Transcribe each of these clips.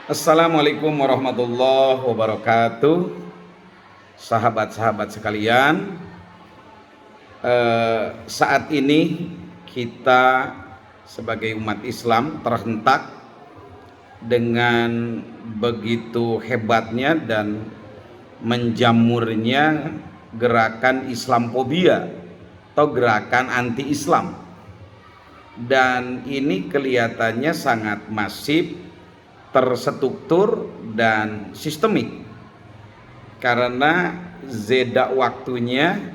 Assalamualaikum warahmatullahi wabarakatuh. Sahabat-sahabat sekalian, saat ini kita sebagai umat Islam terhentak dengan begitu hebatnya dan menjamurnya gerakan Islamfobia atau gerakan anti-Islam. Dan ini kelihatannya sangat masif, terstruktur dan sistemik, karena zeda waktunya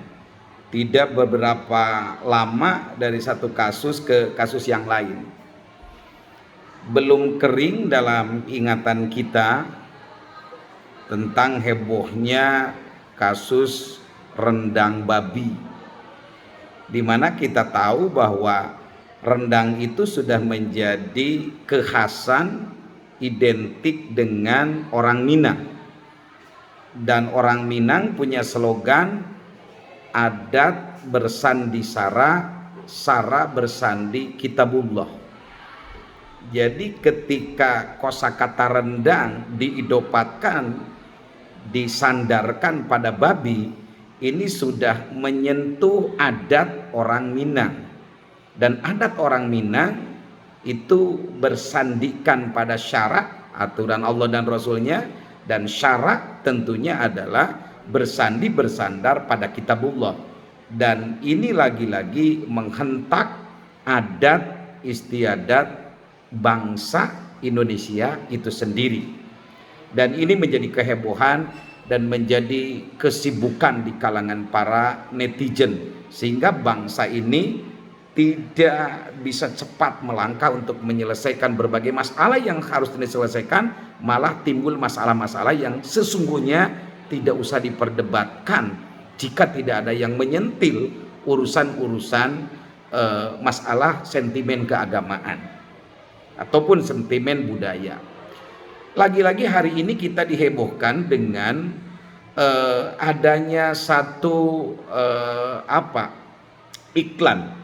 tidak beberapa lama dari satu kasus ke kasus yang lain. Belum kering dalam ingatan kita tentang hebohnya kasus rendang babi, di mana kita tahu bahwa rendang itu sudah menjadi kekhasan identik dengan orang Minang, dan orang Minang punya slogan adat bersandi sara, sara bersandi kitabullah. Jadi ketika kosakata rendang diidopatkan, disandarkan pada babi, ini sudah menyentuh adat orang Minang, dan adat orang Minang itu bersandikan pada syarak, aturan Allah dan Rasulnya, dan syarak tentunya adalah bersandar pada kitabullah. Dan ini lagi-lagi menghentak adat istiadat bangsa Indonesia itu sendiri, dan ini menjadi kehebohan dan menjadi kesibukan di kalangan para netizen, sehingga bangsa ini tidak bisa cepat melangkah untuk menyelesaikan berbagai masalah yang harus diselesaikan, malah timbul masalah-masalah yang sesungguhnya tidak usah diperdebatkan jika tidak ada yang menyentil urusan-urusan masalah sentimen keagamaan ataupun sentimen budaya. Lagi-lagi hari ini kita dihebohkan dengan adanya satu iklan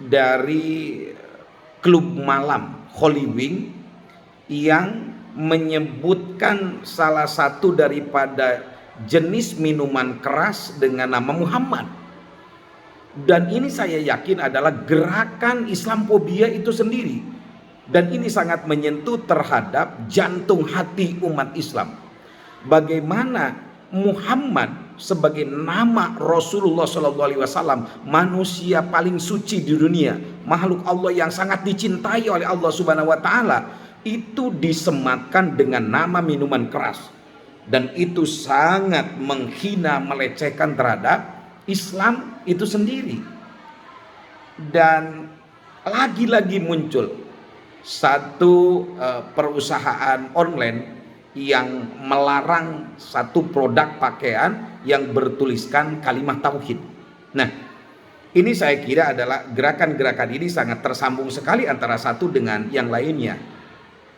dari klub malam Holy Wing yang menyebutkan salah satu daripada jenis minuman keras dengan nama Muhammad. Dan ini saya yakin adalah gerakan Islamfobia itu sendiri, dan ini sangat menyentuh terhadap jantung hati umat Islam. Bagaimana Muhammad sebagai nama Rasulullah SAW, manusia paling suci di dunia, makhluk Allah yang sangat dicintai oleh Allah Subhanahu wa Ta'ala, itu disematkan dengan nama minuman keras, dan itu sangat menghina, melecehkan terhadap Islam itu sendiri. Dan lagi-lagi muncul satu perusahaan online yang melarang satu produk pakaian yang bertuliskan kalimat tauhid. Nah, ini saya kira adalah gerakan-gerakan ini sangat tersambung sekali antara satu dengan yang lainnya.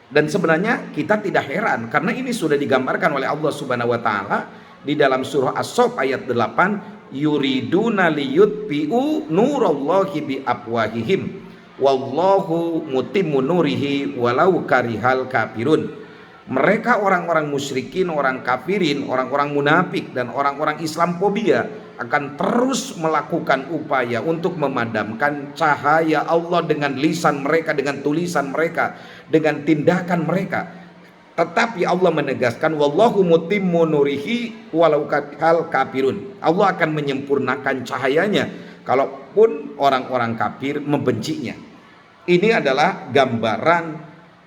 Dan sebenarnya kita tidak heran, karena ini sudah digambarkan oleh Allah Subhanahu wa Ta'ala di dalam surah As-Saff ayat 8, yuriduna liyutfi'u nurallahi bi afwahihim wallahu mutimmu nurihi walau karihal kafirun. Mereka orang-orang musyrikin, orang kafirin, orang-orang munafik, dan orang-orang Islamfobia akan terus melakukan upaya untuk memadamkan cahaya Allah dengan lisan mereka, dengan tulisan mereka, dengan tindakan mereka. Tetapi Allah menegaskan wallahu mutimmu nurihi walau karihal kafirun. Allah akan menyempurnakan cahayanya kalaupun orang-orang kafir membencinya. Ini adalah gambaran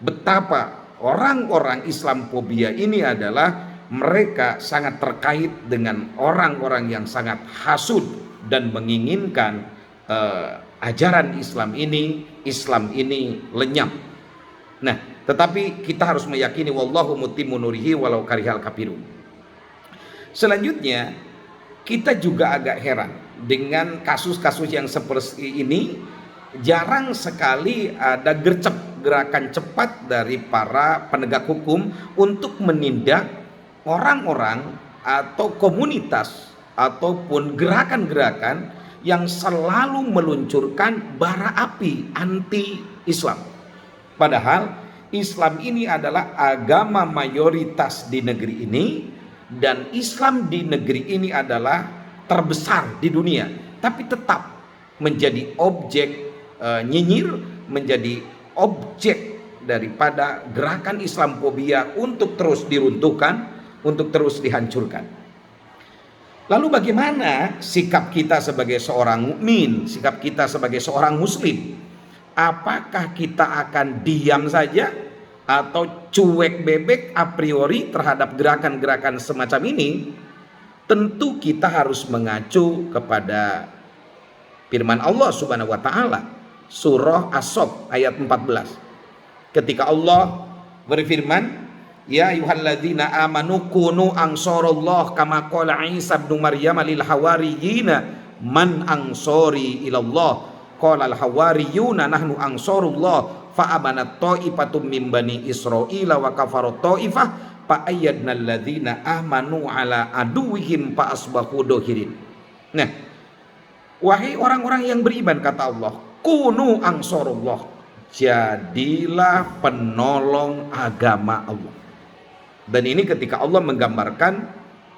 betapa orang-orang Islamfobia ini adalah mereka sangat terkait dengan orang-orang yang sangat hasud dan menginginkan ajaran Islam ini lenyap. Nah, tetapi kita harus meyakini wallahu mutimmu nurihi walau karihal kafirun. Selanjutnya, kita juga agak heran dengan kasus-kasus yang seperti ini. Jarang sekali ada gerakan cepat dari para penegak hukum untuk menindak orang-orang atau komunitas ataupun gerakan-gerakan yang selalu meluncurkan bara api anti-Islam. Padahal Islam ini adalah agama mayoritas di negeri ini, dan Islam di negeri ini adalah terbesar di dunia, tapi tetap menjadi objek nyinyir, menjadi objek daripada gerakan Islamfobia untuk terus diruntuhkan, untuk terus dihancurkan. Lalu bagaimana sikap kita sebagai seorang mukmin, sikap kita sebagai seorang muslim? Apakah kita akan diam saja atau cuek bebek a priori terhadap gerakan-gerakan semacam ini? Tentu kita harus mengacu kepada firman Allah Subhanahu wa taala, surah As-Saff ayat 14. Ketika Allah berfirman, ya ayyuhalladzina amanu kunu ansarallah kama qala Isa bin Maryam lil hawariyina man ansari ilallah qala al hawariyuna nahnu ansarullah fa amanat ta'ifatum min bani Israila wa kafarat ta'ifah fa ayyadna alladzina amanu ala aduwwihim fa asbahu dohirin. Nah, wahai orang-orang yang beriman, kata Allah, kunu ansarullah, jadilah penolong agama Allah. Dan ini ketika Allah menggambarkan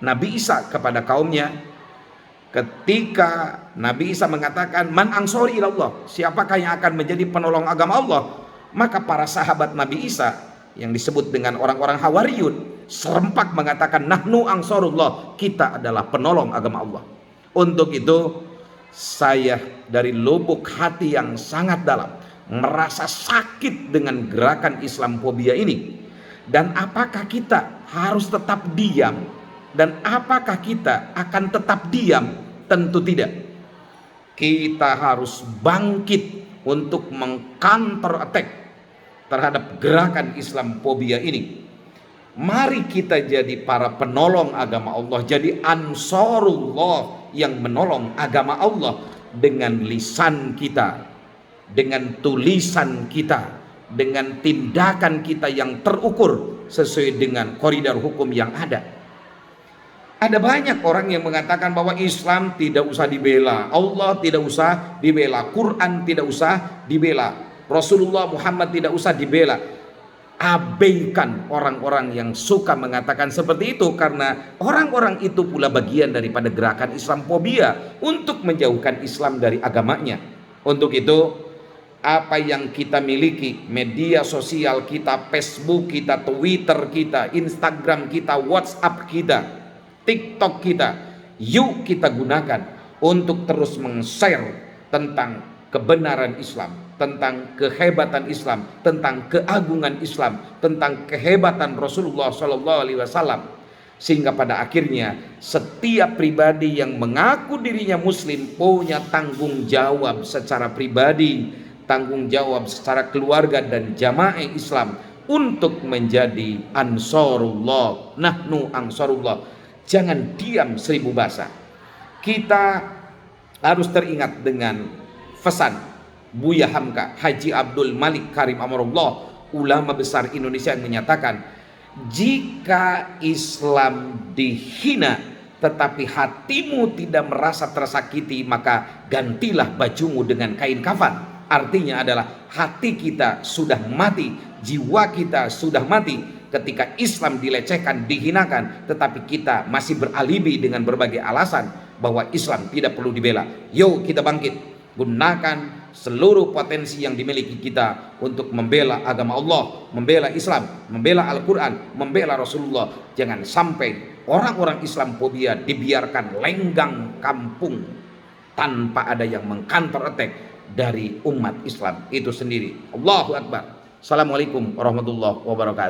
Nabi Isa kepada kaumnya, ketika Nabi Isa mengatakan man ansori ilallah, siapakah yang akan menjadi penolong agama Allah, maka para sahabat Nabi Isa yang disebut dengan orang-orang Hawariyun serempak mengatakan nahnu ansarullah, kita adalah penolong agama Allah. Untuk itu saya dari lubuk hati yang sangat dalam merasa sakit dengan gerakan Islamfobia ini. Dan apakah kita harus tetap diam? Dan apakah kita akan tetap diam? Tentu tidak. Kita harus bangkit untuk meng-counter attack terhadap gerakan Islamfobia ini. Mari kita jadi para penolong agama Allah, jadi ansarullah yang menolong agama Allah dengan lisan kita, dengan tulisan kita, dengan tindakan kita yang terukur sesuai dengan koridor hukum yang ada. Ada banyak orang yang mengatakan bahwa Islam tidak usah dibela, Allah tidak usah dibela, Quran tidak usah dibela, Rasulullah Muhammad tidak usah dibela. Abaikan orang-orang yang suka mengatakan seperti itu, karena orang-orang itu pula bagian daripada gerakan Islamfobia untuk menjauhkan Islam dari agamanya. Untuk itu, apa yang kita miliki, media sosial kita, Facebook kita, Twitter kita, Instagram kita, WhatsApp kita, TikTok kita, yuk kita gunakan untuk terus meng-share tentang kebenaran Islam, tentang kehebatan Islam, tentang keagungan Islam, tentang kehebatan Rasulullah SAW, sehingga pada akhirnya setiap pribadi yang mengaku dirinya Muslim punya tanggung jawab secara pribadi, tanggung jawab secara keluarga dan jamaah Islam untuk menjadi ansarullah. Nahnu ansarullah. Jangan diam seribu bahasa. Kita harus teringat dengan pesan Buya Hamka Haji Abdul Malik Karim Amarullah, ulama besar Indonesia, yang menyatakan, jika Islam dihina tetapi hatimu tidak merasa tersakiti, maka gantilah bajumu dengan kain kafan. Artinya adalah hati kita sudah mati, jiwa kita sudah mati ketika Islam dilecehkan, dihinakan, tetapi kita masih beralibi dengan berbagai alasan bahwa Islam tidak perlu dibela. Yuk kita bangkit, gunakan seluruh potensi yang dimiliki kita untuk membela agama Allah, membela Islam, membela Al-Quran, membela Rasulullah. Jangan sampai orang-orang Islamfobia dibiarkan lenggang kampung tanpa ada yang meng-counter attack dari umat Islam itu sendiri. Allahu Akbar. Assalamualaikum warahmatullahi wabarakatuh.